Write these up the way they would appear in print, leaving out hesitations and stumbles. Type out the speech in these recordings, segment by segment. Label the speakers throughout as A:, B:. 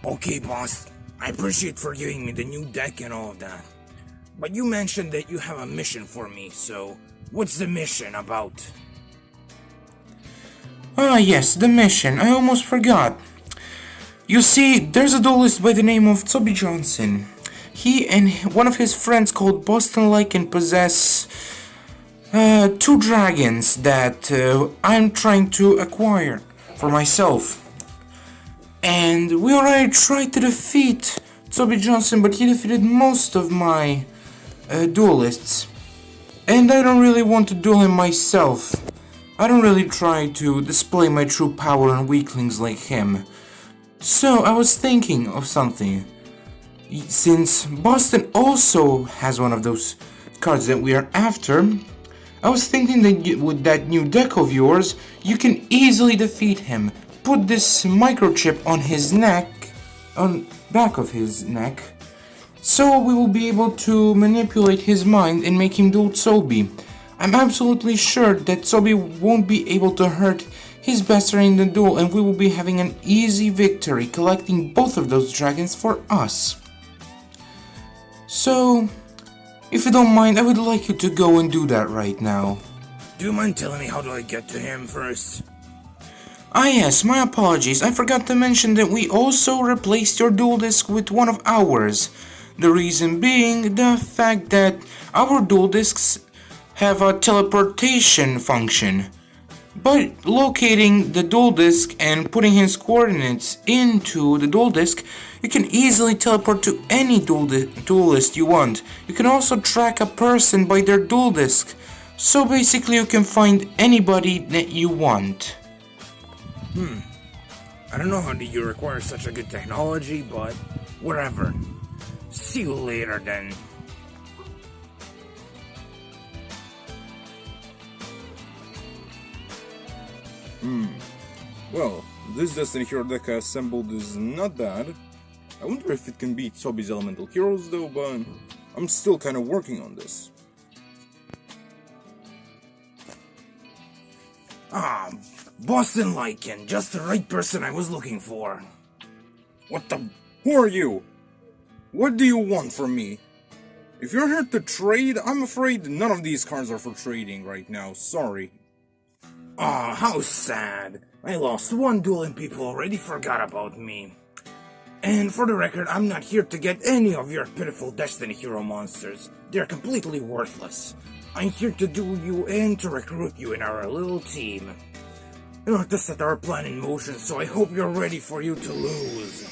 A: Okay, boss. I appreciate for giving me the new deck and all of that. But you mentioned that you have a mission for me, so what's the mission about?
B: Ah, yes, the mission. I almost forgot. You see, there's a duelist by the name of Toby Johnson. He and one of his friends called Boston Lycan possess two dragons that I'm trying to acquire for myself. And we already tried to defeat Toby Johnson, but he defeated most of my duelists. And I don't really want to duel him myself. I don't really try to display my true power on weaklings like him. So I was thinking of something. Since Boston also has one of those cards that we are after, I was thinking that with that new deck of yours, you can easily defeat him. Put this microchip on his neck, on back of his neck, so we will be able to manipulate his mind and make him duel Toby. I'm absolutely sure that Toby won't be able to hurt his best friend in the duel, and we will be having an easy victory, collecting both of those dragons for us. So, if you don't mind, I would like you to go and do that right now.
A: Do you mind telling me how do I get to him first?
B: Ah yes, my apologies. I forgot to mention that we also replaced your duel disk with one of ours. The reason being the fact that our duel disks have a teleportation function. By locating the duel disk and putting his coordinates into the duel disk, you can easily teleport to any duelist you want. You can also track a person by their duel disk. So basically you can find anybody that you want.
A: I don't know how do you require such a good technology, but whatever. See you later then.
C: Well, this Destiny Hero deck I assembled is not bad. I wonder if it can beat Toby's Elemental Heroes though, but I'm still kinda working on this.
A: Boston Lycan, just the right person I was looking for.
C: What the? Who are you? What do you want from me? If you're here to trade, I'm afraid none of these cards are for trading right now, sorry.
A: How sad. I lost one duel and people already forgot about me. And for the record, I'm not here to get any of your pitiful Destiny Hero monsters. They're completely worthless. I'm here to duel you and to recruit you in our little team. In order to set our plan in motion, so I hope you're ready for you to lose.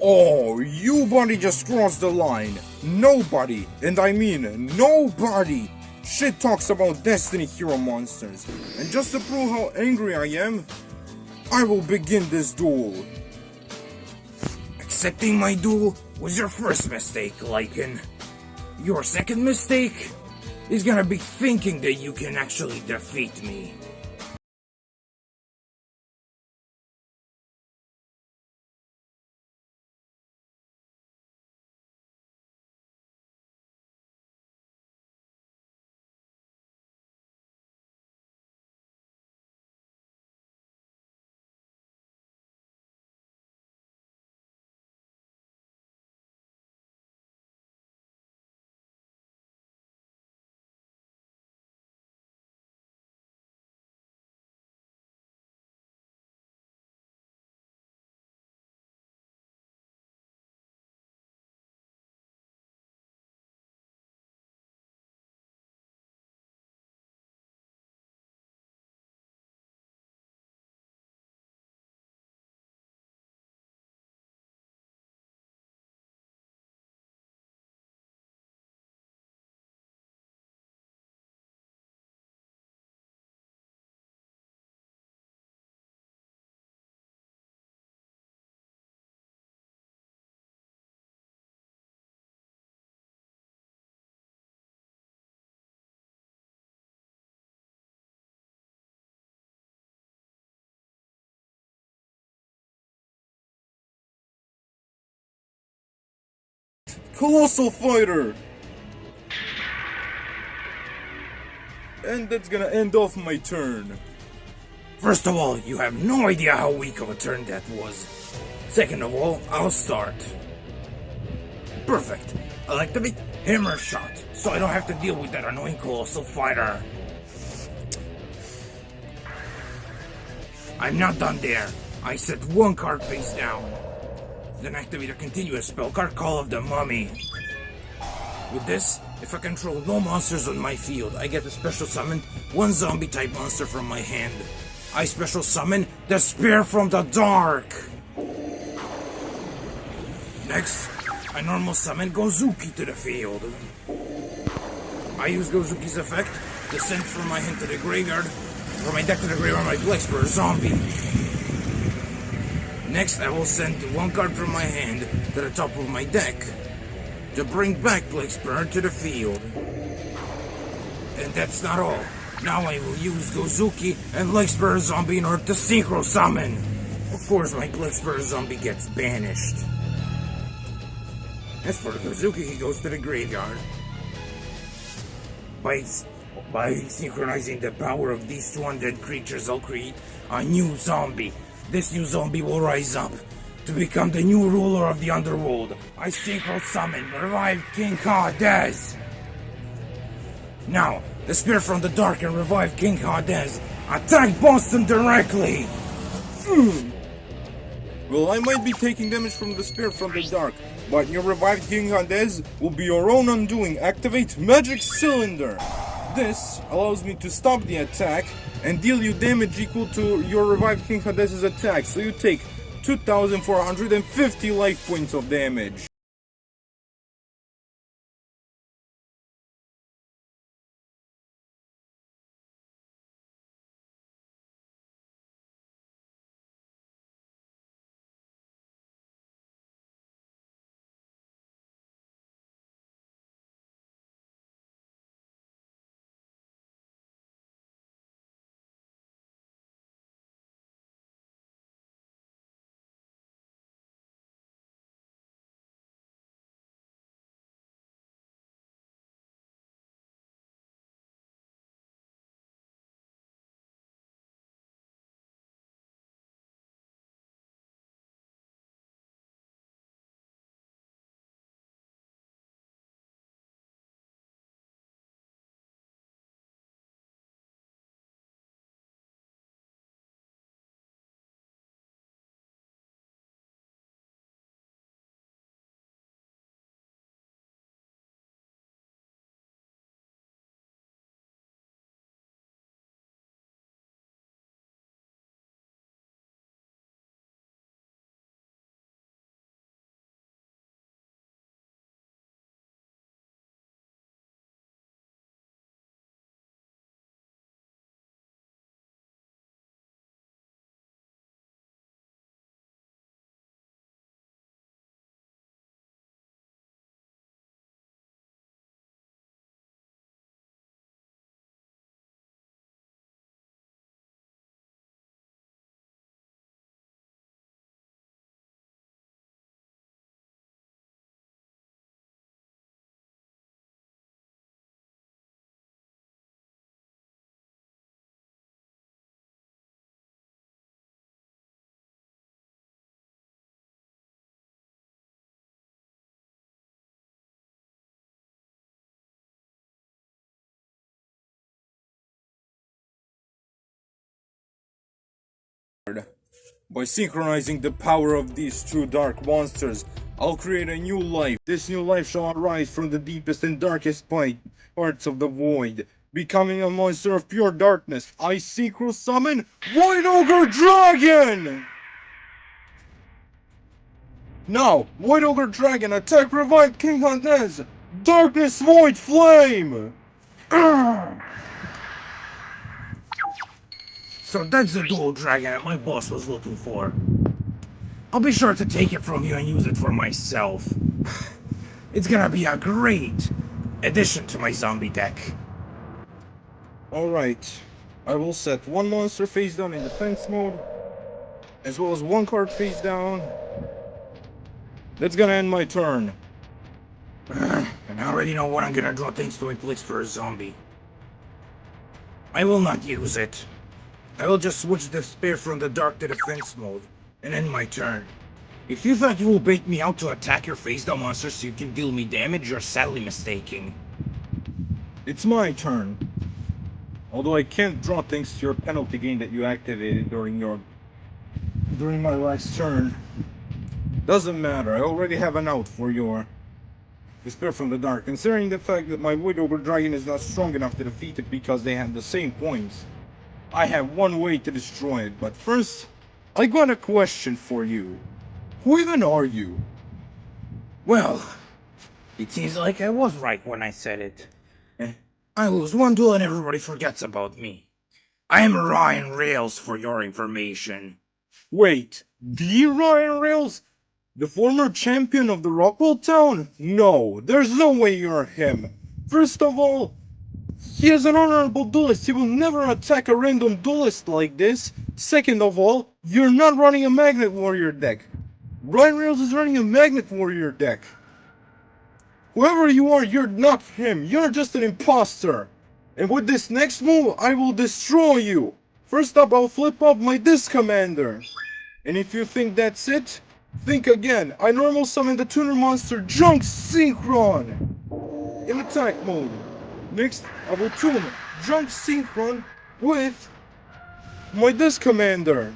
C: Oh, you buddy just crossed the line. Nobody, and I mean nobody, shit talks about Destiny Hero monsters. And just to prove how angry I am, I will begin this duel.
A: Accepting my duel was your first mistake, Lycan. Your second mistake is gonna be thinking that you can actually defeat me.
C: Colossal Fighter! And that's gonna end off my turn.
A: First of all, you have no idea how weak of a turn that was. Second of all, I'll start. Perfect. I'll activate Hammer Shot, so I don't have to deal with that annoying Colossal Fighter. I'm not done there. I set one card face down. Then activate a continuous spell card, Call of the Mummy. With this, if I control no monsters on my field, I get to special summon one zombie type monster from my hand. I special summon the Spear from the Dark. Next, I normal summon Gozuki to the field. I use Gozuki's effect to send from my hand to the graveyard, from my deck to the graveyard, my Plexper zombie. Next, I will send one card from my hand to the top of my deck to bring back Plexper to the field. And that's not all. Now I will use Gozuki and Plexper zombie in order to synchro summon. Of course, my Plexper zombie gets banished. As for the Gozuki, he goes to the graveyard. By synchronizing the power of these two undead creatures, I'll create a new zombie. This new zombie will rise up to become the new ruler of the underworld. I synchro summon Revived King Hades. Now, the Spear from the Dark and Revived King Hades attack Boston directly.
C: Well, I might be taking damage from the Spear from the Dark, but your Revived King Hades will be your own undoing. Activate Magic Cylinder. This allows me to stop the attack and deal you damage equal to your Revived King Hades' attack, so you take 2,450 life points of damage. By synchronizing the power of these two dark monsters, I'll create a new life. This new life shall arise from the deepest and darkest parts of the void, becoming a monster of pure darkness. I synchro summon White Ogre Dragon! Now, White Ogre Dragon, attack Revived King Hades! Darkness Void Flame! Urgh!
A: So that's the dual dragon that my boss was looking for. I'll be sure to take it from you and use it for myself. It's gonna be a great addition to my zombie deck.
C: Alright, I will set one monster face down in defense mode, as well as one card face down. That's gonna end my turn.
A: And I already know what I'm gonna draw thanks to my place for a zombie. I will not use it. I will just switch the Spear from the Dark to defense mode and end my turn. If you thought you will bait me out to attack your face down monster so you can deal me damage, you're sadly mistaken.
C: It's my turn. Although I can't draw thanks to your penalty gain that you activated during my last turn. Doesn't matter, I already have an out for your Despair from the Dark, considering the fact that my Void Ogre Dragon is not strong enough to defeat it because they have the same points. I have one way to destroy it, but first, I got a question for you. Who even are you?
A: Well, it seems like I was right when I said it. I lose one duel and everybody forgets about me. I am Ryan Rails for your information.
C: Wait, the Ryan Rails? The former champion of the Rockwell Town? No, there's no way you're him. First of all, he is an honorable duelist. He will never attack a random duelist like this. Second of all, you're not running a Magnet Warrior deck. Ryan Rails is running a Magnet Warrior deck. Whoever you are, you're not him. You're just an imposter. And with this next move, I will destroy you. First up, I'll flip up my Disc Commander. And if you think that's it, think again. I normal summon the tuner monster Junk Synchron in attack mode. Next, I will tune Junk Synchron with my Disc Commander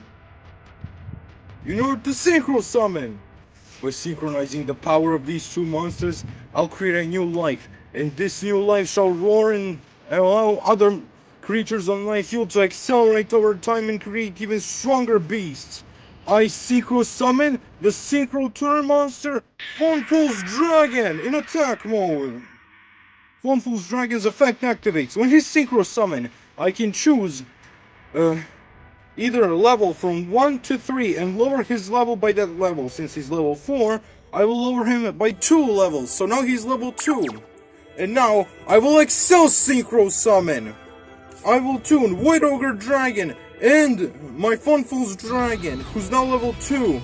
C: in order to synchro summon. By synchronizing the power of these two monsters, I'll create a new life, and this new life shall roar and allow other creatures on my field to accelerate over time and create even stronger beasts. I synchro summon the synchro tuner monster Fonful's Dragon in attack mode. Fonful's Dragon's effect activates. When he's synchro summoned, I can choose either a level from 1 to 3 and lower his level by that level. Since he's level 4, I will lower him by 2 levels, so now he's level 2. And now, I will Excel Synchro Summon. I will tune Void Ogre Dragon and my Funful's Dragon, who's now level 2.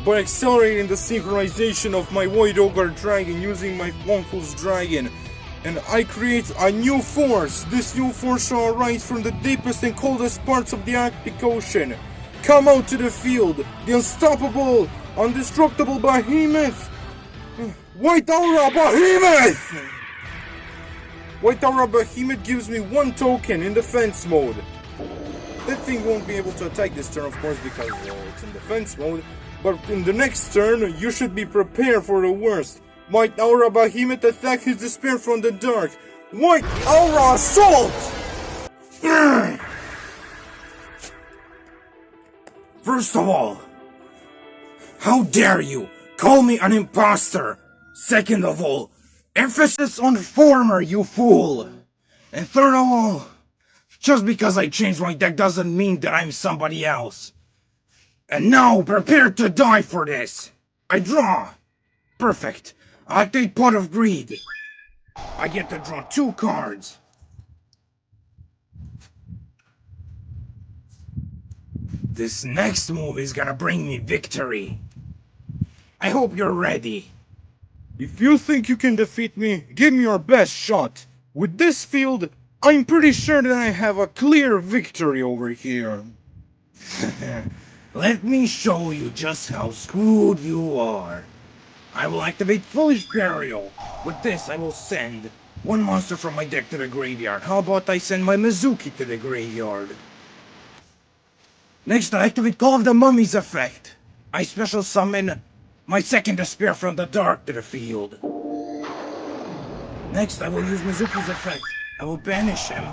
C: By accelerating the synchronization of my Void Ogre Dragon using my Funful's Dragon. And I create a new force. This new force shall arise from the deepest and coldest parts of the Arctic Ocean. Come out to the field, the unstoppable, indestructible behemoth. White Aura Behemoth! White Aura Behemoth gives me 1 token in defense mode. That thing won't be able to attack this turn, of course, because it's in defense mode. But in the next turn, you should be prepared for the worst. White Aura Behemoth attack his Despair from the Dark. White Aura Assault!
A: First of all, how dare you call me an imposter? Second of all, emphasis on former, you fool! And third of all, just because I changed my deck doesn't mean that I'm somebody else. And now, prepare to die for this! I draw! Perfect! I take Pot of Greed. I get to draw 2 cards. This next move is gonna bring me victory. I hope you're ready.
C: If you think you can defeat me, give me your best shot. With this field, I'm pretty sure that I have a clear victory over here.
A: Let me show you just how screwed you are. I will activate Foolish Burial. With this, I will send 1 monster from my deck to the graveyard. How about I send my Mizuki to the graveyard? Next, I activate Call of the Mummies effect. I special summon my second Despair from the Dark to the field. Next, I will use Mizuki's effect. I will banish him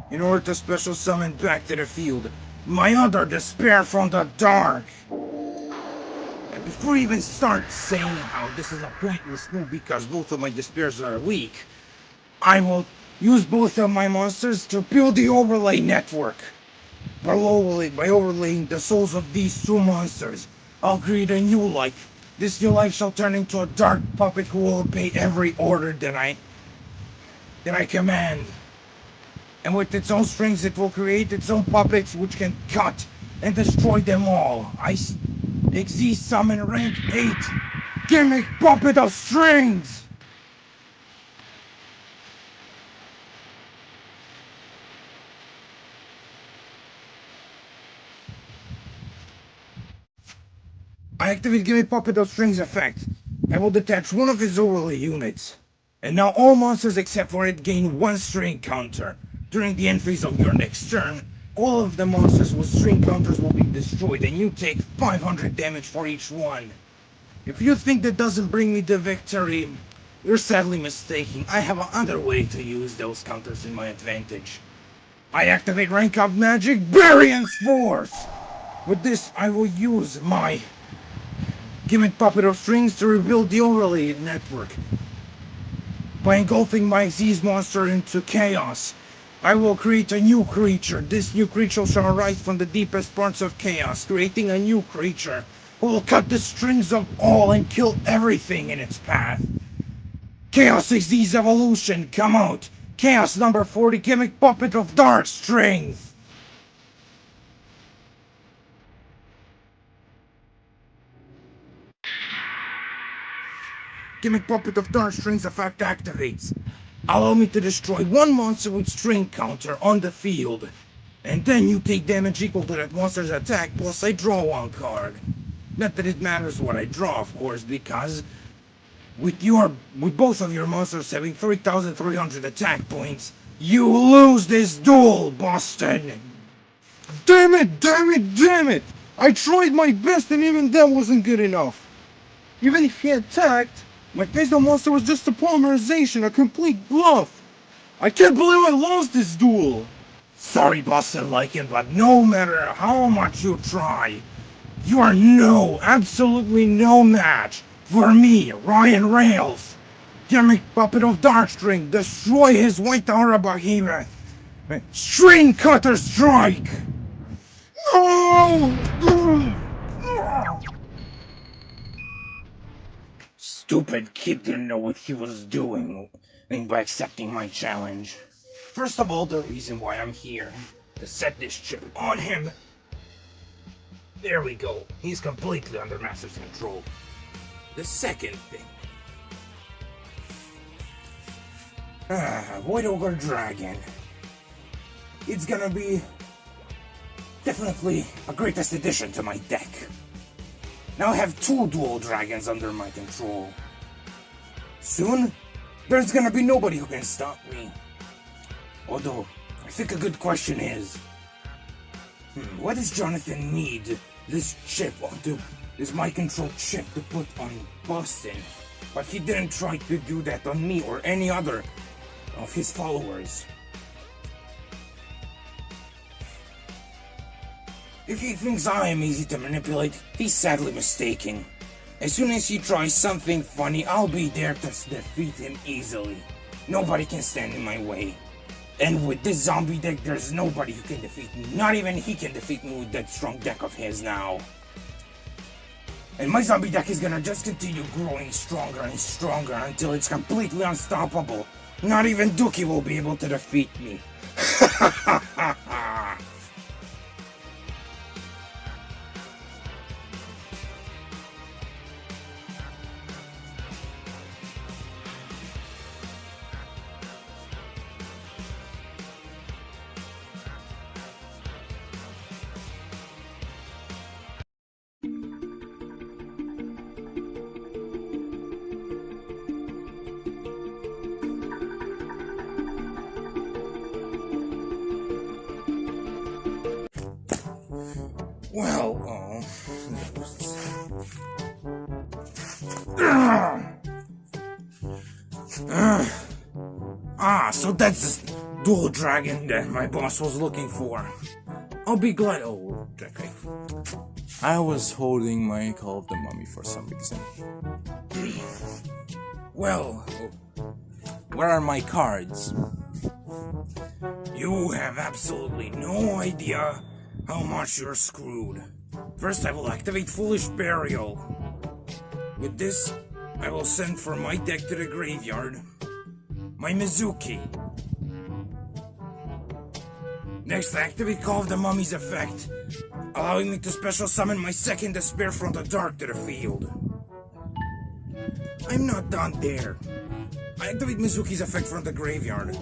A: in order to special summon back to the field my other Despair from the Dark. And before I even start saying how this is a pointless move because both of my Despairs are weak, I will use both of my monsters to build the overlay network. By overlaying the souls of these 2 monsters, I'll create a new life. This new life shall turn into a dark puppet who will obey every order that I command. And with its own strings, it will create its own puppets which can cut and destroy them all. XZ Summon Rank 8 Gimmick Puppet of Strings! I activate Gimme Puppet of Strings effect. I will detach one of his overlay units. And now all monsters except for it gain 1 string counter. During the end phase of your next turn, all of the monsters with string counters will be destroyed and you take 500 damage for each one. If you think that doesn't bring me the victory, you're sadly mistaken. I have another way to use those counters in my advantage. I activate rank up magic Variance Force! With this, I will use my Gimmick Puppet of Strings to rebuild the overlay network. By engulfing my Z's monster into chaos, I will create a new creature. This new creature shall arise from the deepest parts of chaos, creating a new creature who will cut the strings of all and kill everything in its path. Chaos 6D's evolution, come out! Chaos number 40, Gimmick Puppet of Dark Strings! Gimmick Puppet of Dark Strings effect activates. Allow me to destroy one monster with string counter on the field. And then you take damage equal to that monster's attack, plus I draw 1 card. Not that it matters what I draw, of course, because with both of your monsters having 3,300 attack points, you lose this duel, Boston!
C: Damn it, damn it, damn it! I tried my best and even that wasn't good enough. Even if he attacked, my face on monster was just a polymerization, a complete bluff. I can't believe I lost this duel.
A: Sorry, Boston Lycan, but no matter how much you try, you are absolutely no match for me, Ryan Rails. Gimmick Puppet of Darkstring, destroy his White Aura Behemoth. String Cutter Strike!
C: No!
A: Stupid kid didn't know what he was doing by accepting my challenge. First of all, the reason why I'm here, to set this chip on him. There we go. He's completely under Master's control. The second thing. Void Ogre Dragon. It's gonna be definitely a greatest addition to my deck. Now I have 2 dual dragons under my control. Soon, there's gonna be nobody who can stop me. Although, I think a good question is, what does Jonathan need this chip onto, this mind control chip to put on Boston? But he didn't try to do that on me or any other of his followers. If he thinks I am easy to manipulate, he's sadly mistaken. As soon as he tries something funny, I'll be there to defeat him easily. Nobody can stand in my way. And with this zombie deck, there's nobody who can defeat me. Not even he can defeat me with that strong deck of his now. And my zombie deck is gonna just continue growing stronger and stronger until it's completely unstoppable. Not even Dookie will be able to defeat me. Well, so that's the dual dragon that my boss was looking for. I'll be glad. Oh, okay.
C: I was holding my Call of the Mummy for some reason.
A: Well,
C: Where are my cards?
A: you have absolutely no idea how much you're screwed. First, I will activate Foolish Burial. With this, I will send from my deck to the graveyard my Mizuki. Next, I activate Call of the Mummy's effect, allowing me to special summon my second Despair from the Dark to the field. I'm not done there. I activate Mizuki's effect from the graveyard.